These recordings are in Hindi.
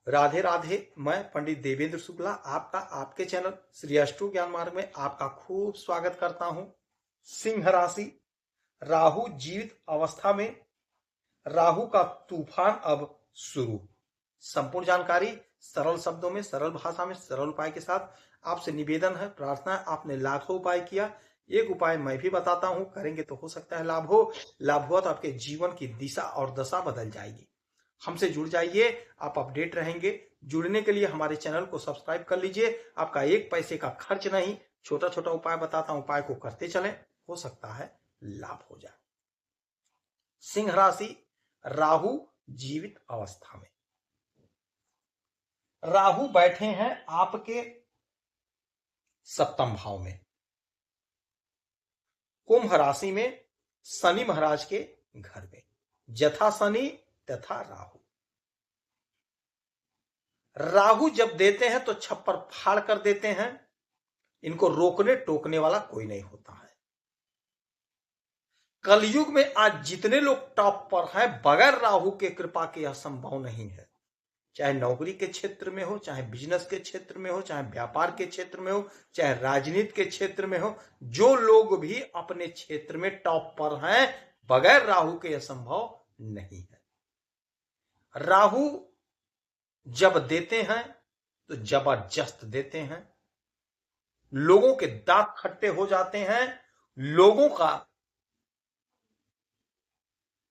राधे राधे। मैं पंडित देवेंद्र शुक्ला आपका आपके चैनल श्री अष्टो ज्ञान मार्ग में आपका खूब स्वागत करता हूं। सिंह राशि, राहु जीवित अवस्था में, राहु का तूफान अब शुरू। संपूर्ण जानकारी सरल शब्दों में, सरल भाषा में, सरल उपाय के साथ आपसे निवेदन है, प्रार्थना है। आपने लाखों उपाय किया, एक उपाय मैं भी बताता हूं, करेंगे तो हो सकता है लाभ हो। लाभ हुआ तो आपके जीवन की दिशा और दशा बदल जाएगी। हमसे जुड़ जाइए, आप अपडेट रहेंगे। जुड़ने के लिए हमारे चैनल को सब्सक्राइब कर लीजिए। आपका एक पैसे का खर्च नहीं, छोटा छोटा उपाय बताता हूं, उपाय को करते चलें, हो सकता है लाभ हो जाए। सिंह राशि, राहु जीवित अवस्था में, राहु बैठे हैं आपके सप्तम भाव में, कुंभ राशि में, शनि महाराज के घर में। जथा शनि तथा राहु। राहु जब देते हैं तो छप्पर फाड़ कर देते हैं। इनको रोकने टोकने वाला कोई नहीं होता है। कलयुग में आज जितने लोग टॉप पर हैं, बगैर राहु के कृपा के यह संभव नहीं है। चाहे नौकरी के क्षेत्र में हो, चाहे बिजनेस के क्षेत्र में हो, चाहे व्यापार के क्षेत्र में हो, चाहे राजनीति के क्षेत्र में हो, जो लोग भी अपने क्षेत्र में टॉप पर हैं, बगैर राहु के यह संभव नहीं है। राहु जब देते हैं तो जबरदस्त देते हैं। लोगों के दांत खट्टे हो जाते हैं। लोगों का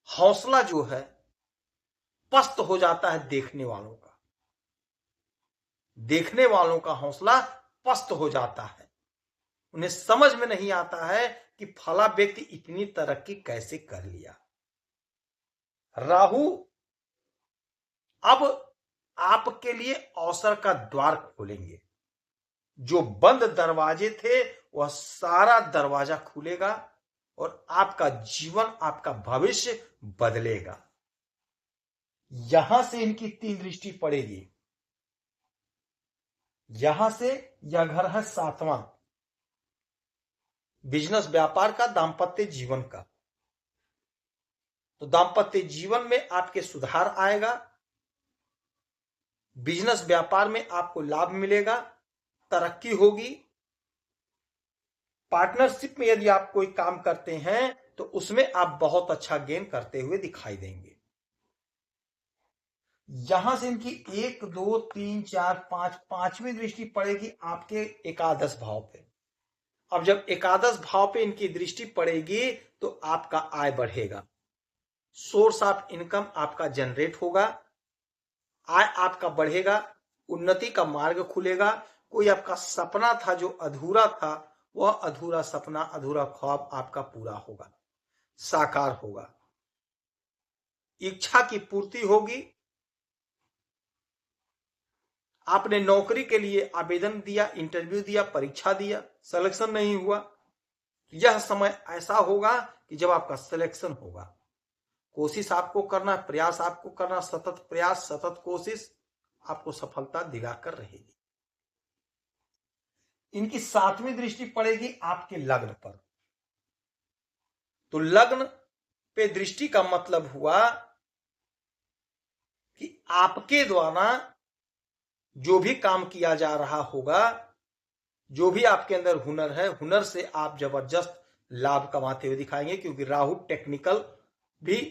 हौसला जो है पस्त हो जाता है। देखने वालों का हौसला पस्त हो जाता है। उन्हें समझ में नहीं आता है कि फला व्यक्ति इतनी तरक्की कैसे कर लिया। राहु अब आपके लिए अवसर का द्वार खोलेंगे। जो बंद दरवाजे थे वह सारा दरवाजा खुलेगा और आपका जीवन, आपका भविष्य बदलेगा। यहां से इनकी तीन दृष्टि पड़ेगी। यहां से यह घर है सातवां, बिजनेस व्यापार का, दांपत्य जीवन का। तो दांपत्य जीवन में आपके सुधार आएगा। बिजनेस व्यापार में आपको लाभ मिलेगा, तरक्की होगी। पार्टनरशिप में यदि आप कोई काम करते हैं तो उसमें आप बहुत अच्छा गेन करते हुए दिखाई देंगे। यहां से इनकी 1 2 3 4 5 पांचवी दृष्टि पड़ेगी आपके एकादश भाव पे। अब जब एकादश भाव पे इनकी दृष्टि पड़ेगी तो आपका आय बढ़ेगा, सोर्स ऑफ इनकम आपका जनरेट होगा, आय आपका बढ़ेगा, उन्नति का मार्ग खुलेगा। कोई आपका सपना था जो अधूरा था, वह अधूरा सपना, अधूरा ख्वाब आपका पूरा होगा, साकार होगा। इच्छा की पूर्ति होगी। आपने नौकरी के लिए आवेदन दिया, इंटरव्यू दिया, परीक्षा दिया, सिलेक्शन नहीं हुआ। यह समय ऐसा होगा कि जब आपका सिलेक्शन होगा। कोशिश आपको करना, प्रयास आपको करना, सतत प्रयास, सतत कोशिश आपको सफलता दिलाकर रहेगी। इनकी सातवीं दृष्टि पड़ेगी आपके लग्न पर। तो लग्न पे दृष्टि का मतलब हुआ कि आपके द्वारा जो भी काम किया जा रहा होगा, जो भी आपके अंदर हुनर है, हुनर से आप जबरदस्त लाभ कमाते हुए दिखाएंगे। क्योंकि राहु टेक्निकल भी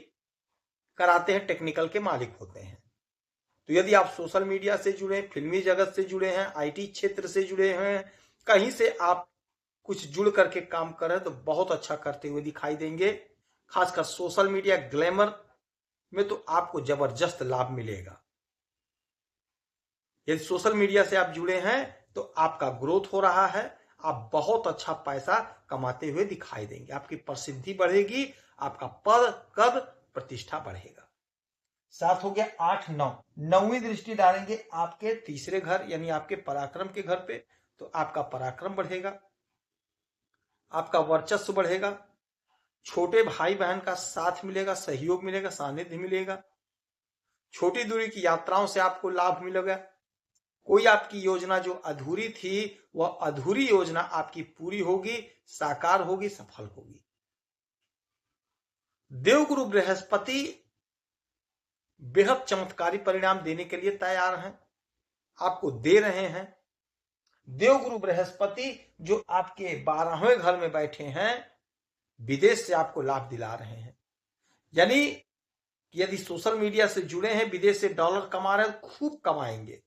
कराते हैं, टेक्निकल के मालिक होते हैं। तो यदि आप सोशल मीडिया से जुड़े, फिल्मी जगत से जुड़े हैं, आईटी क्षेत्र से जुड़े हैं, कहीं से आप कुछ जुड़ करके काम कर रहे हैं, तो बहुत अच्छा करते हुए दिखाई देंगे। खासकर सोशल मीडिया ग्लैमर में तो आपको जबरदस्त लाभ मिलेगा। यदि सोशल मीडिया से आप जुड़े हैं तो आपका ग्रोथ हो रहा है, आप बहुत अच्छा पैसा कमाते हुए दिखाई देंगे। आपकी प्रसिद्धि बढ़ेगी, आपका पद कद प्रतिष्ठा बढ़ेगा। साथ हो गया 8 9, नौवीं दृष्टि डालेंगे आपके तीसरे घर यानी आपके पराक्रम के घर पे। तो आपका पराक्रम बढ़ेगा, आपका वर्चस्व बढ़ेगा, छोटे भाई बहन का साथ मिलेगा, सहयोग मिलेगा, सानिध्य मिलेगा। छोटी दूरी की यात्राओं से आपको लाभ मिलेगा। कोई आपकी योजना जो अधूरी थी, वह अधूरी योजना आपकी पूरी होगी, साकार होगी, सफल होगी। देवगुरु बृहस्पति बेहद चमत्कारी परिणाम देने के लिए तैयार हैं, आपको दे रहे हैं। देवगुरु बृहस्पति जो आपके 12वें घर में बैठे हैं, विदेश से आपको लाभ दिला रहे हैं। यानी यदि सोशल मीडिया से जुड़े हैं, विदेश से डॉलर कमा रहे हैं, खूब कमाएंगे,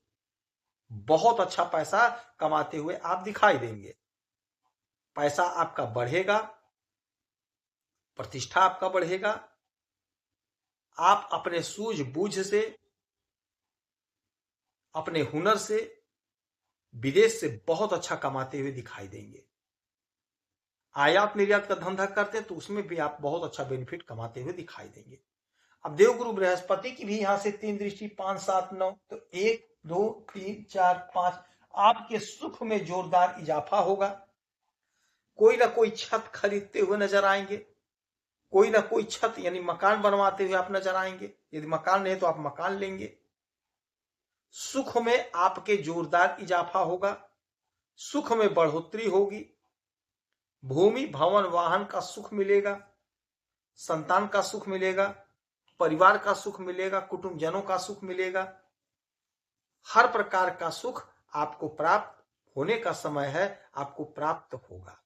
बहुत अच्छा पैसा कमाते हुए आप दिखाई देंगे। पैसा आपका बढ़ेगा, प्रतिष्ठा आपका बढ़ेगा, आप अपने सूझबूझ से, अपने हुनर से विदेश से बहुत अच्छा कमाते हुए दिखाई देंगे। आयात निर्यात का धंधा करते तो उसमें भी आप बहुत अच्छा बेनिफिट कमाते हुए दिखाई देंगे। अब देवगुरु बृहस्पति की भी यहां से 3 दृष्टि 5, 7, 9, तो 1, 2, 3, 4, 5 आपके सुख में जोरदार इजाफा होगा। कोई ना कोई छत खरीदते हुए नजर आएंगे, कोई ना कोई छत यानी मकान बनवाते हुए आप नजर आएंगे। यदि मकान नहीं तो आप मकान लेंगे। सुख में आपके जोरदार इजाफा होगा, सुख में बढ़ोतरी होगी, भूमि भवन वाहन का सुख मिलेगा, संतान का सुख मिलेगा, परिवार का सुख मिलेगा, कुटुंबजनों का सुख मिलेगा। हर प्रकार का सुख आपको प्राप्त होने का समय है, आपको प्राप्त होगा।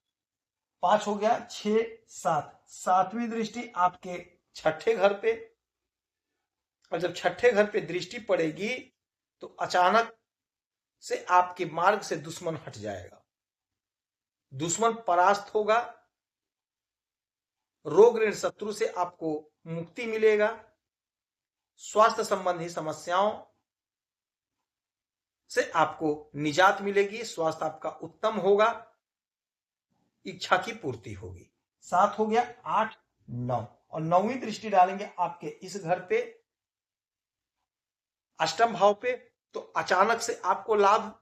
5 हो गया, 6, 7, 7वीं दृष्टि आपके 6ठे घर पे। और जब 6ठे घर पे दृष्टि पड़ेगी तो अचानक से आपके मार्ग से दुश्मन हट जाएगा, दुश्मन परास्त होगा, रोग ऋण शत्रु से आपको मुक्ति मिलेगा, स्वास्थ्य संबंधी समस्याओं से आपको निजात मिलेगी, स्वास्थ्य आपका उत्तम होगा, इच्छा की पूर्ति होगी। 7 हो गया, 8, 9 और 9वीं दृष्टि डालेंगे आपके इस घर पे, अष्टम भाव पे। तो अचानक से आपको लाभ,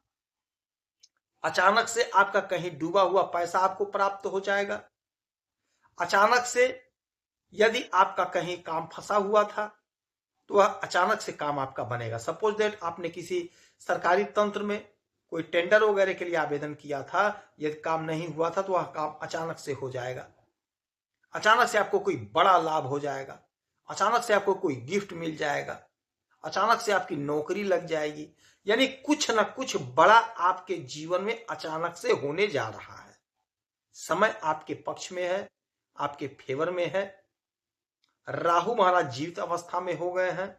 अचानक से आपका कहीं डूबा हुआ पैसा आपको प्राप्त हो जाएगा। अचानक से यदि आपका कहीं काम फंसा हुआ था तो वह अचानक से काम आपका बनेगा। सपोज दैट आपने किसी सरकारी तंत्र में कोई टेंडर वगैरह के लिए आवेदन किया था, यदि काम नहीं हुआ था तो वह काम अचानक से हो जाएगा। अचानक से आपको कोई बड़ा लाभ हो जाएगा, अचानक से आपको कोई गिफ्ट मिल जाएगा, अचानक से आपकी नौकरी लग जाएगी। यानी कुछ ना कुछ बड़ा आपके जीवन में अचानक से होने जा रहा है। समय आपके पक्ष में है, आपके फेवर में है। राहु महाराज जीवित अवस्था में हो गए हैं,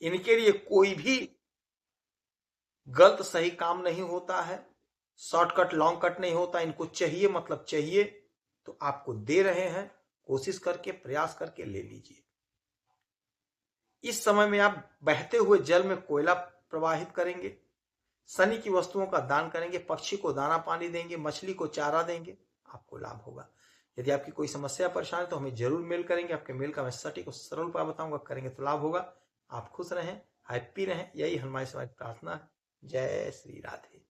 इनके लिए कोई भी गलत सही काम नहीं होता है, शॉर्टकट लॉन्ग कट नहीं होता। इनको चाहिए मतलब चाहिए, तो आपको दे रहे हैं, कोशिश करके प्रयास करके ले लीजिए। इस समय में आप बहते हुए जल में कोयला प्रवाहित करेंगे, शनि की वस्तुओं का दान करेंगे, पक्षी को दाना पानी देंगे, मछली को चारा देंगे, आपको लाभ होगा। यदि आपकी कोई समस्या परेशानी तो हमें जरूर मेल करेंगे, आपके मेल का मैं सटीक और सरल उपाय बताऊंगा, करेंगे तो लाभ होगा। आप खुश रहें, हैप्पी रहें, यही हमारी प्रार्थना है। जय श्री राधे।